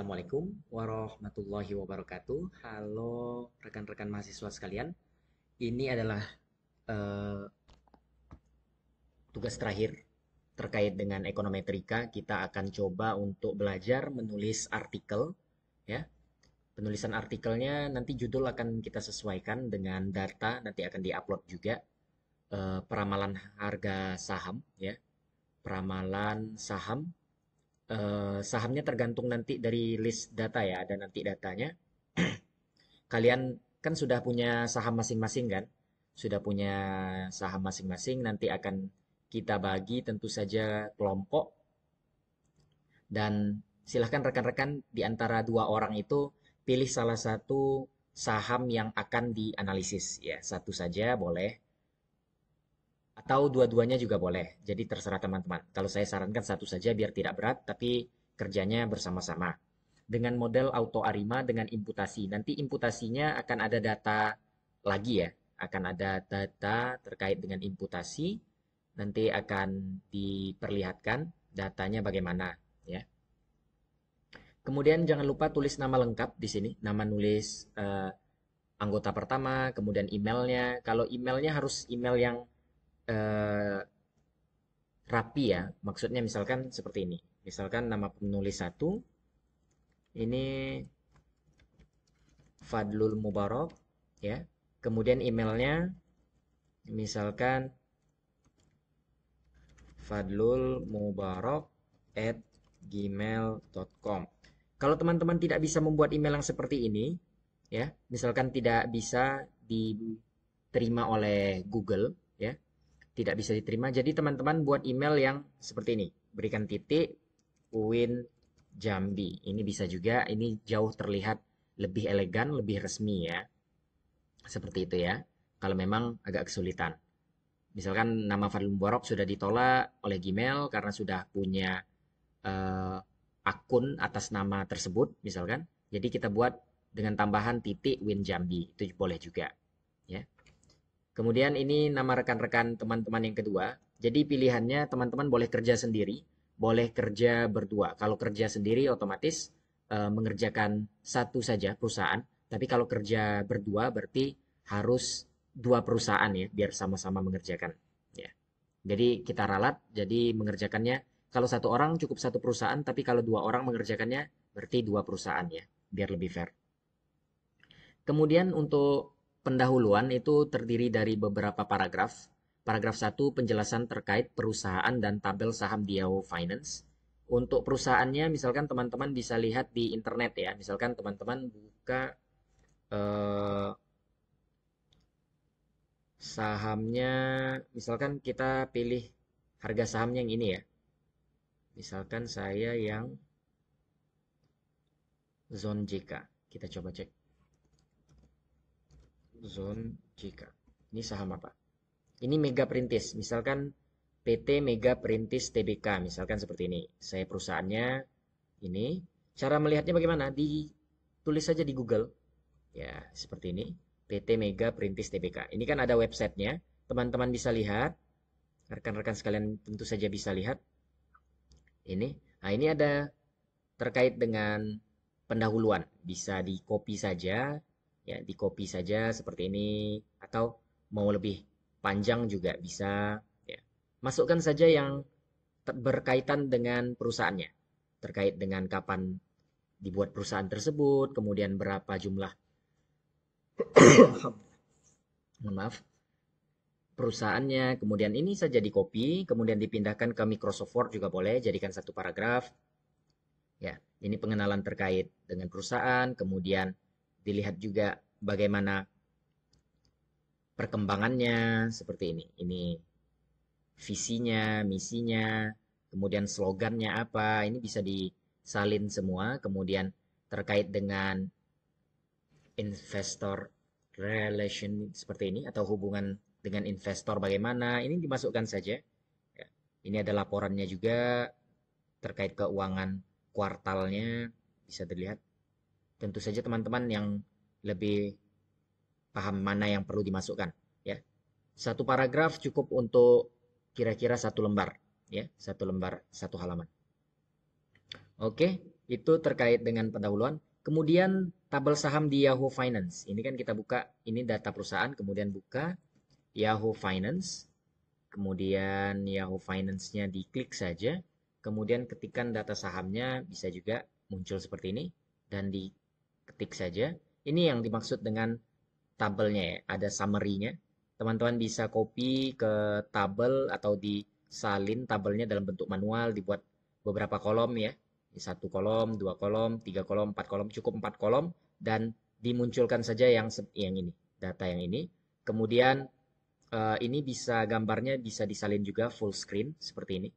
Assalamualaikum warahmatullahi wabarakatuh. Halo rekan-rekan mahasiswa sekalian. Ini adalah eh, tugas terakhir terkait dengan ekonometrika. Kita akan coba untuk belajar menulis artikel, ya. Penulisan artikelnya nanti judul akan kita sesuaikan dengan data, nanti akan diupload juga. Peramalan harga saham, ya. Peramalan saham. Sahamnya tergantung nanti dari list data ya, ada nanti datanya. Kalian kan sudah punya saham masing-masing kan? Sudah punya saham masing-masing, nanti akan kita bagi tentu saja kelompok dan silahkan rekan-rekan di antara dua orang itu pilih salah satu saham yang akan dianalisis ya, satu saja boleh atau dua-duanya juga boleh. Jadi terserah teman-teman. Kalau saya sarankan satu saja biar tidak berat, tapi kerjanya bersama-sama. Dengan model auto arima dengan imputasi. Nanti imputasinya akan ada data lagi ya. Akan ada data terkait dengan imputasi. Nanti akan diperlihatkan datanya bagaimana ya. Kemudian jangan lupa tulis nama lengkap di sini. Nama nulis anggota pertama, kemudian emailnya. Kalau emailnya harus email yang eh, rapi ya. Maksudnya misalkan seperti ini. Misalkan nama penulis satu, ini Fadlul Mubarak ya. Kemudian emailnya misalkan fadlulmubarak@gmail.com. Kalau teman-teman tidak bisa membuat email yang seperti ini ya, misalkan tidak bisa diterima oleh Google ya, tidak bisa diterima. Jadi teman-teman buat email yang seperti ini. Berikan titik Uin Jambi. Ini bisa juga, ini jauh terlihat lebih elegan, lebih resmi ya. Seperti itu ya. Kalau memang agak kesulitan. Misalkan nama Fadlul Mubarak sudah ditolak oleh Gmail karena sudah punya eh, akun atas nama tersebut misalkan. Jadi kita buat dengan tambahan titik Win Jambi. Itu boleh juga ya. Kemudian ini nama rekan-rekan teman-teman yang kedua. Jadi pilihannya teman-teman boleh kerja sendiri, boleh kerja berdua. Kalau kerja sendiri otomatis mengerjakan satu saja perusahaan. Tapi kalau kerja berdua berarti harus dua perusahaan ya, biar sama-sama mengerjakan. Ya. Jadi kita ralat, jadi mengerjakannya kalau satu orang cukup satu perusahaan, tapi kalau dua orang mengerjakannya berarti dua perusahaan ya, biar lebih fair. Kemudian untuk pendahuluan itu terdiri dari beberapa paragraf. Paragraf satu penjelasan terkait perusahaan dan tabel saham di Yahoo Finance. Untuk perusahaannya misalkan teman-teman bisa lihat di internet ya. Misalkan teman-teman buka sahamnya, misalkan kita pilih harga sahamnya yang ini ya. Misalkan saya yang Zone JK. Kita coba cek. Zone JK. Ini saham apa? Ini Mega Perintis. Misalkan PT Mega Perintis Tbk. Misalkan seperti ini. Saya perusahaannya ini. Cara melihatnya bagaimana? Ditulis saja di Google. Ya, seperti ini. PT Mega Perintis Tbk. Ini kan ada websitenya. Teman-teman bisa lihat. Rekan-rekan sekalian tentu saja bisa lihat. Ini. Nah, ini ada terkait dengan pendahuluan. Bisa di copy saja. Ya, di copy saja seperti ini. Atau mau lebih panjang juga bisa. Ya. Masukkan saja yang berkaitan dengan perusahaannya. Terkait dengan kapan dibuat perusahaan tersebut. Kemudian berapa jumlah mohon maaf, perusahaannya, kemudian ini saja di copy, kemudian dipindahkan ke Microsoft Word juga boleh, jadikan satu paragraf. Ya, ini pengenalan terkait dengan perusahaan, kemudian dilihat juga bagaimana perkembangannya seperti ini. Ini visinya, misinya, kemudian slogannya apa, ini bisa disalin semua, kemudian terkait dengan investor relation seperti ini atau hubungan dengan investor bagaimana ini dimasukkan saja ya. Ini ada laporannya juga terkait keuangan kuartalnya bisa dilihat. Tentu saja teman-teman yang lebih paham mana yang perlu dimasukkan ya. Satu paragraf cukup untuk kira-kira satu lembar ya, satu lembar satu halaman. Oke, Itu terkait dengan pendahuluan. Kemudian tabel saham di Yahoo Finance. Ini kan kita buka, ini data perusahaan, kemudian buka Yahoo Finance. Kemudian Yahoo Finance-nya diklik saja. Kemudian ketikkan data sahamnya, bisa juga muncul seperti ini. Dan diketik saja. Ini yang dimaksud dengan tabelnya ya, ada summary-nya. Teman-teman bisa copy ke tabel atau disalin tabelnya dalam bentuk manual, dibuat beberapa kolom ya. Satu kolom, dua kolom, tiga kolom, empat kolom, cukup empat kolom, dan dimunculkan saja yang ini, data yang ini. Kemudian ini bisa gambarnya bisa disalin juga full screen seperti ini.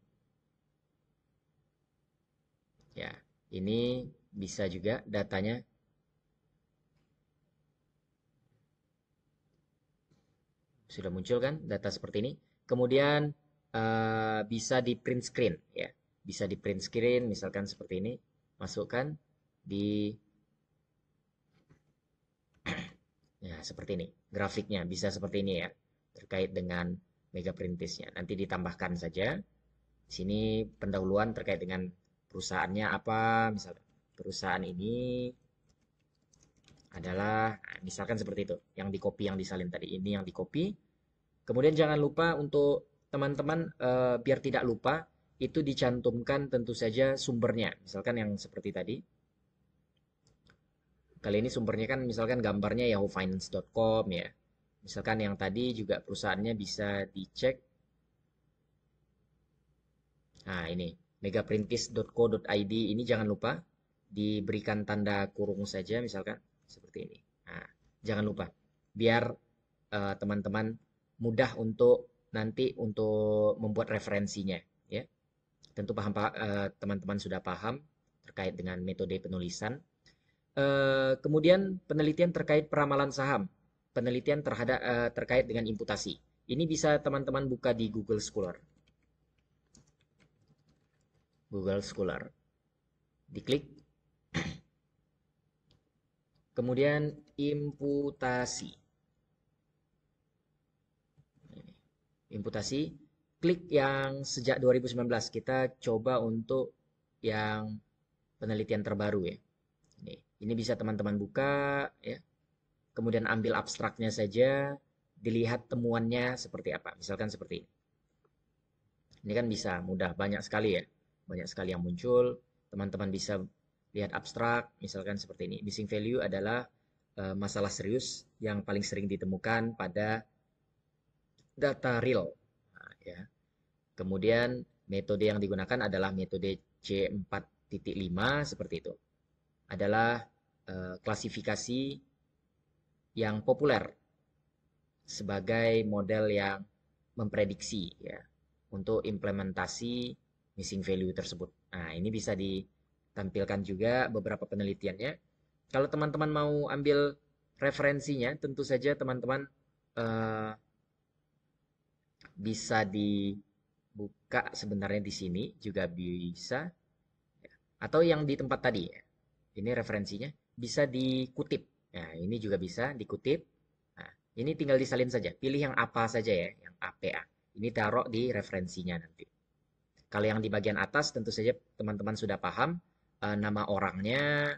Ya, ini bisa juga datanya. Sudah muncul kan data seperti ini. Kemudian bisa di print screen ya. Bisa di print screen misalkan seperti ini. Masukkan di ya seperti ini. Grafiknya bisa seperti ini ya. Terkait dengan Mega Printisnya. Nanti ditambahkan saja. Di sini pendahuluan terkait dengan perusahaannya apa, misalkan perusahaan ini adalah misalkan seperti itu. Yang di copy yang disalin tadi ini yang di copy. Kemudian jangan lupa untuk teman-teman biar tidak lupa itu dicantumkan tentu saja sumbernya. Misalkan yang seperti tadi. Kali ini sumbernya kan misalkan gambarnya yahoofinance.com ya. Misalkan yang tadi juga perusahaannya bisa dicek. Nah, ini megaprintis.co.id ini jangan lupa diberikan tanda kurung saja misalkan seperti ini. Nah, jangan lupa biar teman-teman mudah untuk nanti untuk membuat referensinya ya. Tentu teman-teman sudah paham terkait dengan metode penulisan. Kemudian penelitian terkait peramalan saham, penelitian terkait dengan imputasi. Ini bisa teman-teman buka di Google Scholar. Google Scholar. Diklik. Kemudian imputasi. Imputasi, klik yang sejak 2019. Kita coba untuk yang penelitian terbaru ya. Ini bisa teman-teman buka ya. Kemudian ambil abstraknya saja, dilihat temuannya seperti apa. Misalkan seperti ini. Ini kan bisa mudah, banyak sekali ya. Banyak sekali yang muncul. Teman-teman bisa lihat abstrak, misalkan seperti ini. Missing value adalah masalah serius yang paling sering ditemukan pada data real. Nah, ya. Kemudian metode yang digunakan adalah metode C4.5 seperti itu. Adalah klasifikasi yang populer sebagai model yang memprediksi ya untuk implementasi missing value tersebut. Nah, ini bisa ditampilkan juga beberapa penelitiannya. Kalau teman-teman mau ambil referensinya, tentu saja teman-teman bisa dibuka sebenarnya di sini juga bisa, atau yang di tempat tadi ya. Ini referensinya bisa dikutip. Nah, ini juga bisa dikutip. Nah, ini tinggal disalin saja. Pilih yang apa saja ya, yang APA. Ini taruh di referensinya nanti. Kalau yang di bagian atas tentu saja teman-teman sudah paham nama orangnya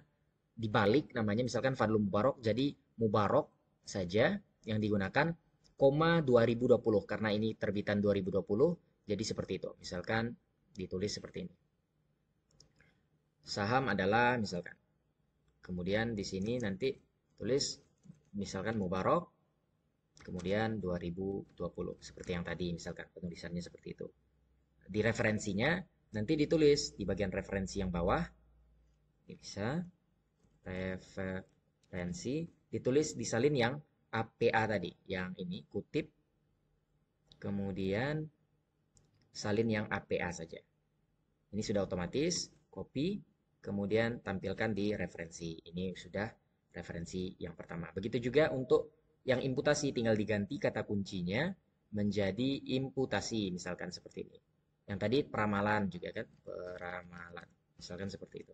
dibalik namanya misalkan Fadlul Mubarok jadi Mubarok saja yang digunakan koma 2020 karena ini terbitan 2020 jadi seperti itu. Misalkan ditulis seperti ini. Saham adalah misalkan. Kemudian di sini nanti tulis misalkan Mubarok kemudian 2020 seperti yang tadi misalkan penulisannya seperti itu. Di referensinya nanti ditulis di bagian referensi yang bawah ini bisa referensi ditulis disalin yang APA tadi yang ini kutip kemudian salin yang APA saja ini sudah otomatis copy kemudian tampilkan di referensi ini sudah referensi yang pertama begitu juga untuk yang imputasi tinggal diganti kata kuncinya menjadi imputasi misalkan seperti ini. Yang tadi peramalan juga kan, peramalan. Misalkan seperti itu.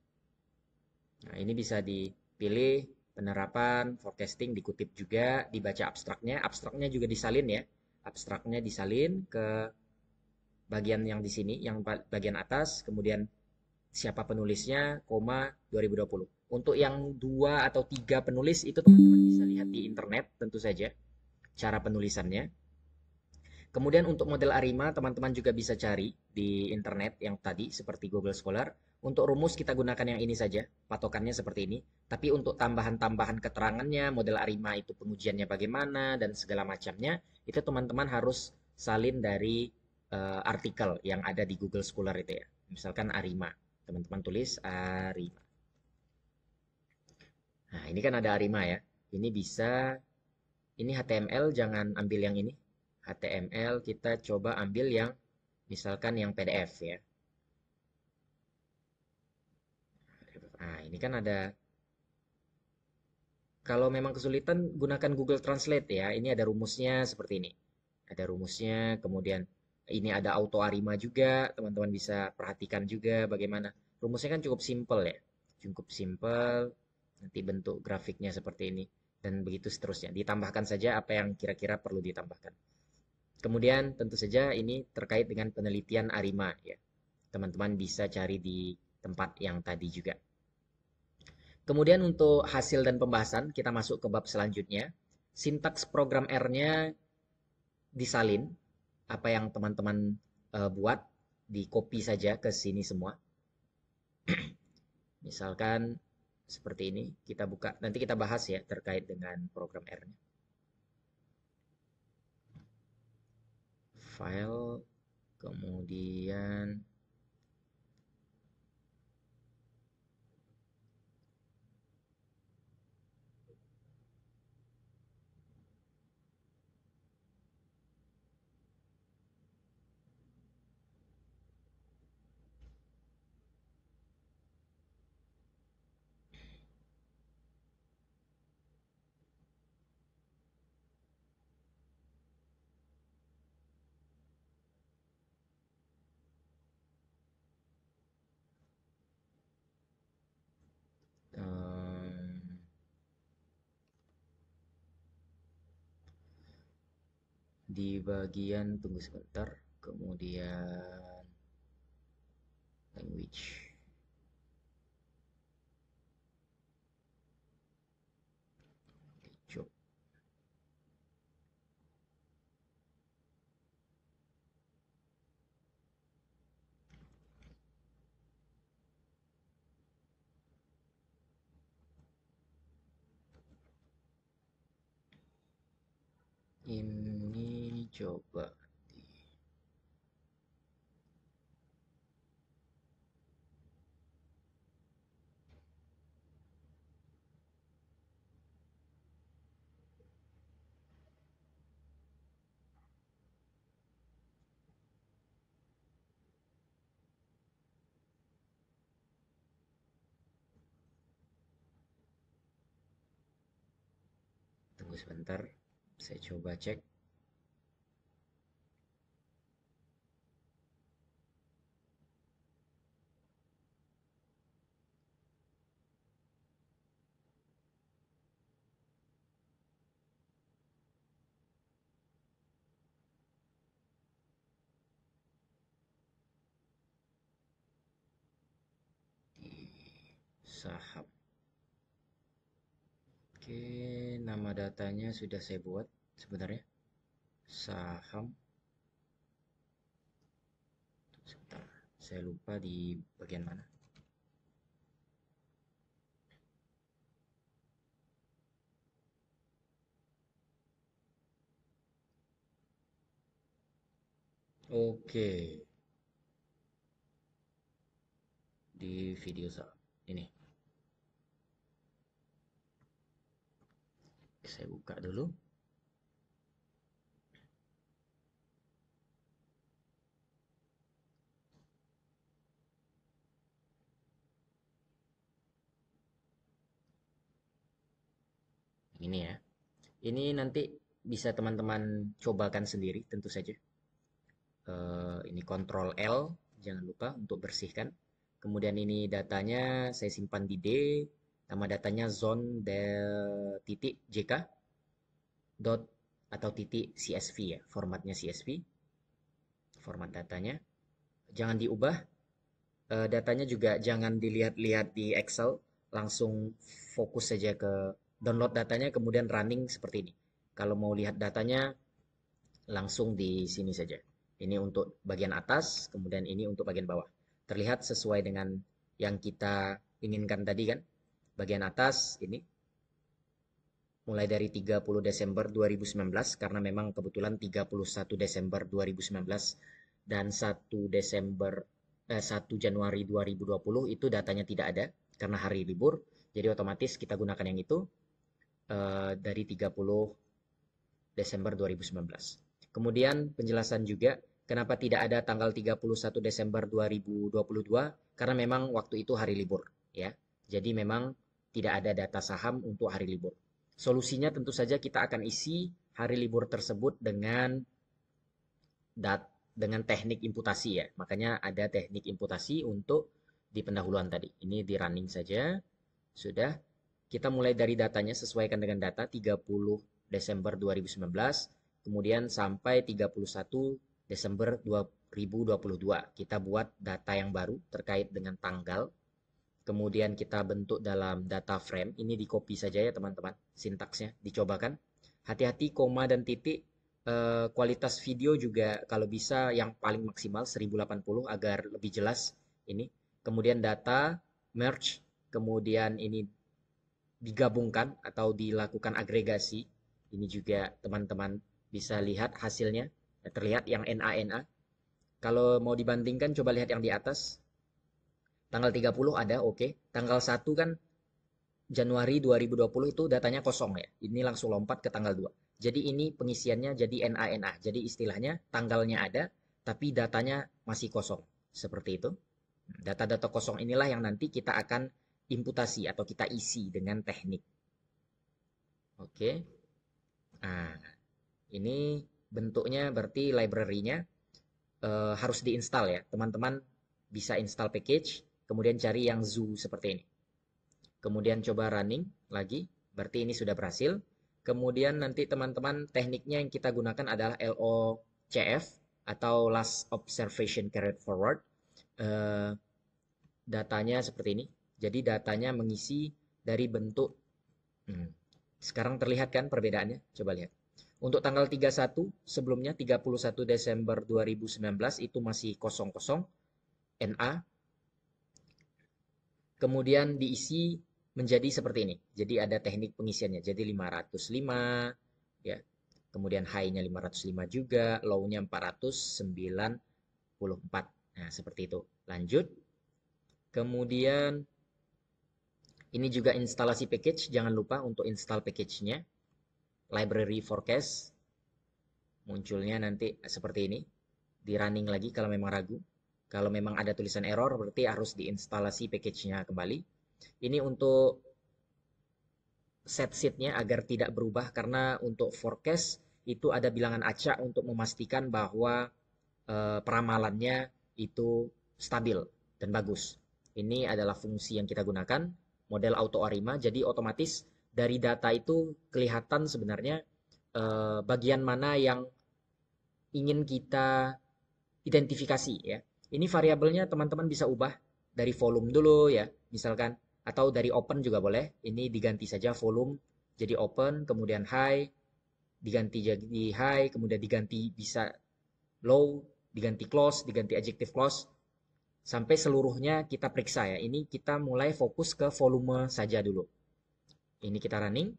Nah, ini bisa dipilih penerapan, forecasting, dikutip juga, dibaca abstraknya. Abstraknya juga disalin ya. Abstraknya disalin ke bagian yang di sini, yang bagian atas, kemudian siapa penulisnya, koma 2020. Untuk yang 2 atau 3 penulis itu teman-teman bisa lihat di internet tentu saja cara penulisannya. Kemudian untuk model ARIMA, teman-teman juga bisa cari di internet yang tadi seperti Google Scholar. Untuk rumus kita gunakan yang ini saja, patokannya seperti ini. Tapi untuk tambahan-tambahan keterangannya, model ARIMA itu pengujiannya bagaimana, dan segala macamnya, itu teman-teman harus salin dari artikel yang ada di Google Scholar itu ya. Misalkan ARIMA, teman-teman tulis ARIMA. Nah, ini kan ada ARIMA ya. Ini bisa, ini HTML, jangan ambil yang ini. HTML kita coba ambil yang misalkan yang PDF ya. Nah, ini kan ada, kalau memang kesulitan gunakan Google Translate ya. Ini ada rumusnya seperti ini. Ada rumusnya, kemudian ini ada auto arima juga. Teman-teman bisa perhatikan juga bagaimana. Rumusnya kan cukup simple ya. Cukup simple. Nanti bentuk grafiknya seperti ini. Dan begitu seterusnya. Ditambahkan saja apa yang kira-kira perlu ditambahkan. Kemudian tentu saja ini terkait dengan penelitian arima ya. Teman-teman bisa cari di tempat yang tadi juga. Kemudian untuk hasil dan pembahasan, kita masuk ke bab selanjutnya. Sintaks program R-nya disalin, apa yang teman-teman buat, di copy saja ke sini semua. Misalkan seperti ini, kita buka, nanti kita bahas ya terkait dengan program R-nya. File, kemudian di bagian tunggu sebentar, kemudian language. Coba. Ini coba tunggu sebentar, saya coba cek. Saham. Oke, nama datanya sudah saya buat sebenarnya. Saham. Sebentar, saya lupa di bagian mana. Oke, di video ini. Saya buka dulu. Ini ya. Ini nanti bisa teman-teman cobakan sendiri tentu saja. Ini Ctrl L, jangan lupa untuk bersihkan. Kemudian ini datanya saya simpan di D, nama datanya zone titik JK dot atau titik CSV ya, formatnya CSV, format datanya. Jangan diubah, Datanya juga jangan dilihat-lihat di Excel, langsung fokus saja ke download datanya kemudian running seperti ini. Kalau mau lihat datanya langsung di sini saja. Ini untuk bagian atas, kemudian ini untuk bagian bawah. Terlihat sesuai dengan yang kita inginkan tadi kan? Bagian atas ini mulai dari 30 Desember 2019 karena memang kebetulan 31 Desember 2019 dan 1 Januari 2020 itu datanya tidak ada karena hari libur. Jadi otomatis kita gunakan yang itu dari 30 Desember 2019. Kemudian penjelasan juga kenapa tidak ada tanggal 31 Desember 2022 karena memang waktu itu hari libur ya. Jadi memang tidak ada data saham untuk hari libur. Solusinya tentu saja kita akan isi hari libur tersebut dengan teknik imputasi ya. Makanya ada teknik imputasi untuk di pendahuluan tadi. Ini di running saja. Sudah. Kita mulai dari datanya sesuaikan dengan data 30 Desember 2019 kemudian sampai 31 Desember 2022. Kita buat data yang baru terkait dengan tanggal. Kemudian kita bentuk dalam data frame. Ini di copy saja ya teman-teman. Sintaksnya dicobakan. Hati-hati koma dan titik. Kualitas video juga kalau bisa yang paling maksimal 1080 agar lebih jelas ini. Kemudian data merge. Kemudian ini digabungkan atau dilakukan agregasi. Ini juga teman-teman bisa lihat hasilnya. Terlihat yang NA. Kalau mau dibandingkan coba lihat yang di atas. Tanggal 30 ada, oke. Tanggal 1 kan Januari 2020 itu datanya kosong ya. Ini langsung lompat ke tanggal 2. Jadi ini pengisiannya jadi NA. Jadi istilahnya tanggalnya ada, tapi datanya masih kosong. Seperti itu. Data-data kosong inilah yang nanti kita akan imputasi atau kita isi dengan teknik. Oke. Nah, ini bentuknya berarti library-nya harus diinstal ya. Teman-teman bisa install package, kemudian cari yang zoo seperti ini. Kemudian coba running lagi, berarti ini sudah berhasil. Kemudian nanti teman-teman tekniknya yang kita gunakan adalah LOCF atau Last Observation Carried Forward. Datanya seperti ini. Jadi datanya mengisi dari bentuk. Sekarang terlihat kan perbedaannya? Coba lihat. Untuk tanggal 31, sebelumnya 31 Desember 2019 itu masih kosong-kosong NA. Kemudian diisi menjadi seperti ini. Jadi ada teknik pengisiannya. Jadi 505 ya. Kemudian high-nya 505 juga, low-nya 494. Nah, seperti itu. Lanjut. Kemudian ini juga instalasi package, jangan lupa untuk install package-nya. Library forecast. Munculnya nanti seperti ini. Di running lagi kalau memang ragu. Kalau memang ada tulisan error berarti harus diinstalasi package-nya kembali. Ini untuk set sheet-nya agar tidak berubah karena untuk forecast itu ada bilangan acak untuk memastikan bahwa peramalannya itu stabil dan bagus. Ini adalah fungsi yang kita gunakan, model auto arima. Jadi otomatis dari data itu kelihatan sebenarnya bagian mana yang ingin kita identifikasi ya. Ini variabelnya teman-teman bisa ubah dari volume dulu ya, misalkan atau dari open juga boleh. Ini diganti saja volume jadi open, kemudian high diganti jadi high, kemudian diganti bisa low, diganti close, diganti adjective close sampai seluruhnya kita periksa ya. Ini kita mulai fokus ke volume saja dulu. Ini kita running.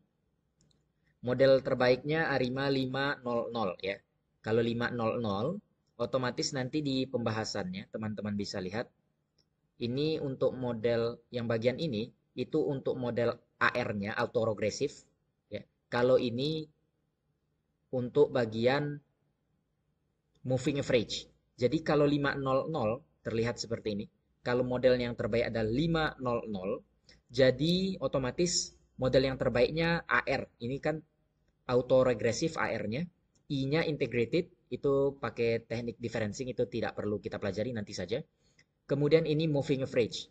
Model terbaiknya Arima 500 ya. Kalau 500 otomatis nanti di pembahasannya teman-teman bisa lihat ini untuk model yang bagian ini itu untuk model AR-nya autoregressive ya. Kalau ini untuk bagian moving average. Jadi kalau 500 terlihat seperti ini. Kalau model yang terbaik adalah 500, jadi otomatis model yang terbaiknya AR. Ini kan autoregressive AR-nya. I-nya integrated, itu pakai teknik differencing, itu tidak perlu kita pelajari nanti saja. Kemudian ini moving average.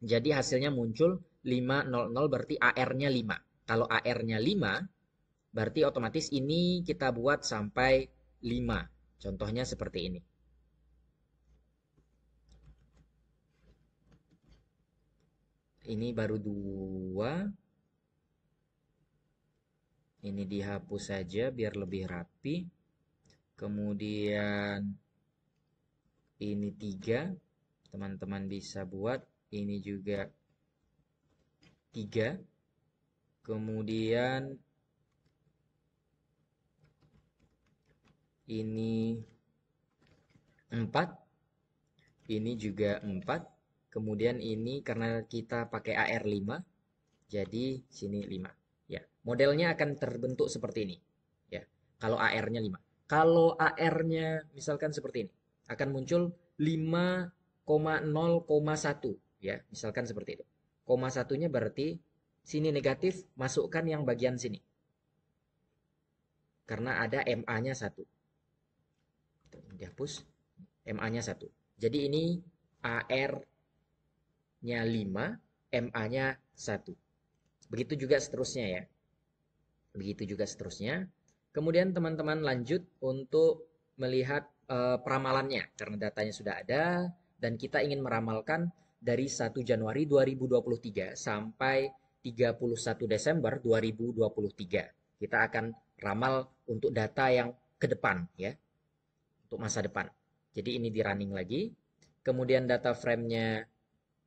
Jadi hasilnya muncul 500 berarti AR-nya 5. Kalau AR-nya 5, berarti otomatis ini kita buat sampai 5. Contohnya seperti ini. Ini baru 2. Ini dihapus saja biar lebih rapi. Kemudian ini 3. Teman-teman bisa buat. Ini juga 3. Kemudian ini 4. Ini juga 4. Kemudian ini karena kita pakai AR5, jadi sini 5. Ya, modelnya akan terbentuk seperti ini. Ya, kalau AR-nya 5. Kalau AR-nya misalkan seperti ini, akan muncul 5,0,1. Ya, misalkan seperti itu. Koma satunya berarti sini negatif, masukkan yang bagian sini. Karena ada MA-nya 1. Dihapus, MA-nya 1. Jadi ini AR-nya 5, MA-nya 1. Begitu juga seterusnya ya. Begitu juga seterusnya. Kemudian teman-teman lanjut untuk melihat peramalannya. Karena datanya sudah ada dan kita ingin meramalkan dari 1 Januari 2023 sampai 31 Desember 2023. Kita akan ramal untuk data yang ke depan ya, untuk masa depan. Jadi ini di running lagi. Kemudian data frame-nya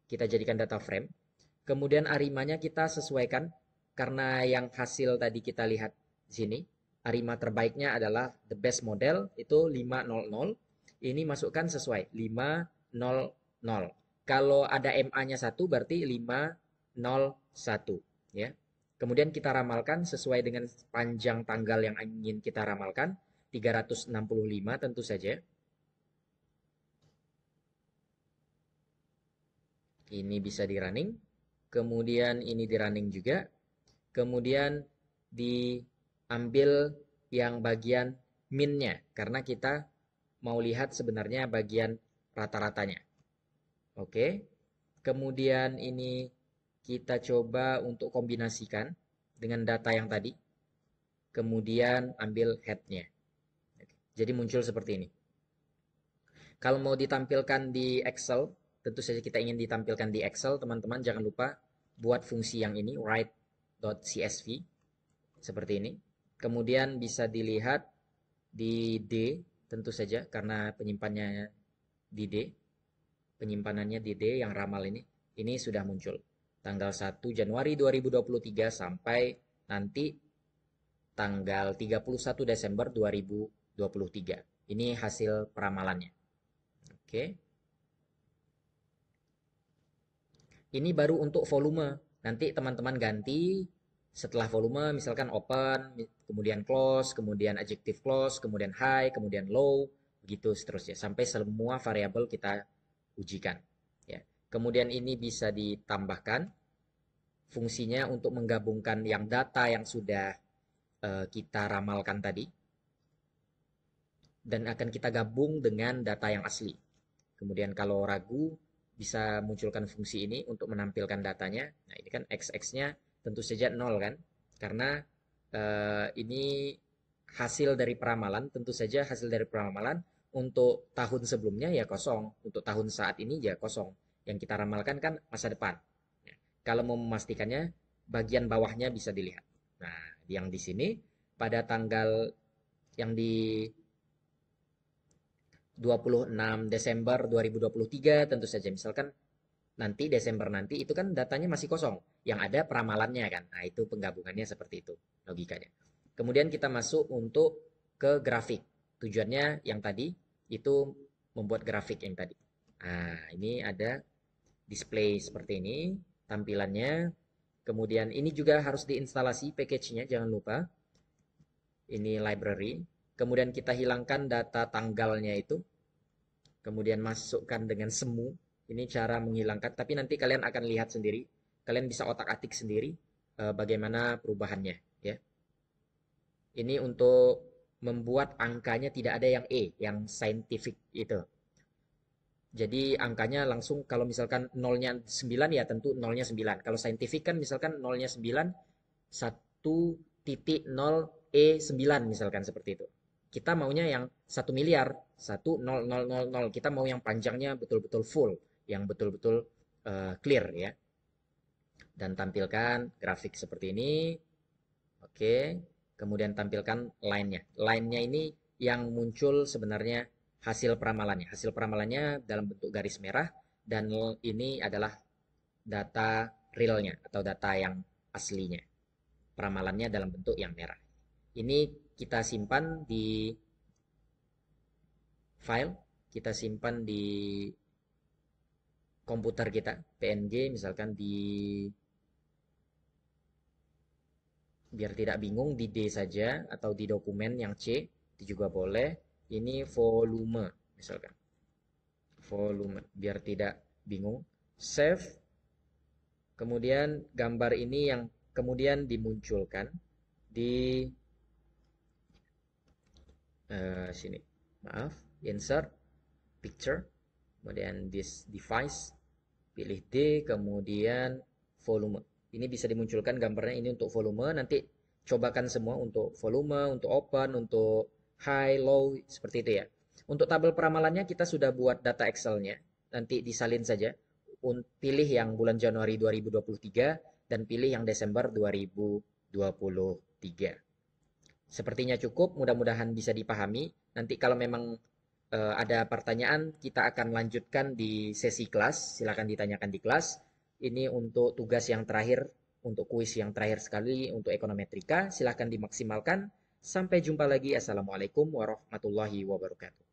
kita jadikan data frame. Kemudian arimanya kita sesuaikan karena yang hasil tadi kita lihat di sini. Arima terbaiknya adalah the best model itu 500. Ini masukkan sesuai 500. Kalau ada MA-nya 1 berarti 501 ya. Kemudian kita ramalkan sesuai dengan panjang tanggal yang ingin kita ramalkan 365 tentu saja. Ini bisa di running. Kemudian ini di running juga. Kemudian diambil yang bagian min-nya karena kita mau lihat sebenarnya bagian rata-ratanya. Oke. Kemudian ini kita coba untuk kombinasikan dengan data yang tadi. Kemudian ambil head-nya. Jadi muncul seperti ini. Kalau mau ditampilkan di Excel, tentu saja kita ingin ditampilkan di Excel, teman-teman jangan lupa buat fungsi yang ini, write.csv, seperti ini. Kemudian bisa dilihat di D, tentu saja, karena penyimpanannya di D, penyimpanannya di D yang ramal ini sudah muncul. Tanggal 1 Januari 2023 sampai nanti tanggal 31 Desember 2023. Ini hasil peramalannya. Oke. Ini baru untuk volume. Nanti teman-teman ganti setelah volume misalkan open, kemudian close, kemudian adjective close, kemudian high, kemudian low, begitu seterusnya sampai semua variabel kita ujikan. Ya. Kemudian ini bisa ditambahkan fungsinya untuk menggabungkan yang data yang sudah kita ramalkan tadi dan akan kita gabung dengan data yang asli. Kemudian kalau ragu bisa munculkan fungsi ini untuk menampilkan datanya. Nah, ini kan XX-nya tentu saja 0 kan? Karena ini hasil dari peramalan, tentu saja hasil dari peramalan untuk tahun sebelumnya ya kosong, untuk tahun saat ini ya kosong. Yang kita ramalkan kan masa depan. Ya, kalau mau memastikannya, bagian bawahnya bisa dilihat. Nah, yang di sini pada tanggal yang di 26 Desember 2023 tentu saja misalkan nanti Desember nanti itu kan datanya masih kosong yang ada peramalannya kan. Nah, itu penggabungannya seperti itu logikanya. Kemudian kita masuk untuk ke grafik. Tujuannya yang tadi itu membuat grafik yang tadi. Nah, ini ada display seperti ini tampilannya. Kemudian ini juga harus diinstalasi package-nya jangan lupa. Ini library. Kemudian kita hilangkan data tanggalnya itu. Kemudian masukkan dengan semu. Ini cara menghilangkan. Tapi nanti kalian akan lihat sendiri. Kalian bisa otak-atik sendiri bagaimana perubahannya. Ya. Ini untuk membuat angkanya tidak ada yang E, yang scientific itu. Jadi angkanya langsung kalau misalkan nolnya 9 ya tentu nolnya 9. Kalau scientific kan misalkan nolnya 9, 1,0E9 misalkan seperti itu. Kita maunya yang 1 miliar, 1,0000. Kita mau yang panjangnya betul-betul full, yang betul-betul clear ya. dan tampilkan grafik seperti ini. Oke, kemudian tampilkan line-nya. Line-nya ini yang muncul sebenarnya hasil peramalannya. Hasil peramalannya dalam bentuk garis merah dan ini adalah data realnya atau data yang aslinya. Peramalannya dalam bentuk yang merah. Ini kita simpan di file, kita simpan di komputer kita, PNG misalkan di, biar tidak bingung, di D saja atau di dokumen yang C itu juga boleh. Ini volume misalkan, volume biar tidak bingung. Save, kemudian gambar ini yang kemudian dimunculkan di sini, maaf, insert picture, kemudian this device, pilih D, kemudian volume. Ini bisa dimunculkan gambarnya ini untuk volume. Nanti cobakan semua untuk volume, untuk open, untuk high, low, seperti itu ya. Untuk tabel peramalannya kita sudah buat data Excel-nya. Nanti disalin saja. Pilih yang bulan Januari 2023 dan pilih yang Desember 2023. Sepertinya cukup, mudah-mudahan bisa dipahami. Nanti kalau memang ada pertanyaan, kita akan lanjutkan di sesi kelas. Silakan ditanyakan di kelas. Ini untuk tugas yang terakhir, untuk kuis yang terakhir sekali untuk ekonometrika. Silakan dimaksimalkan. Sampai jumpa lagi. Assalamualaikum warahmatullahi wabarakatuh.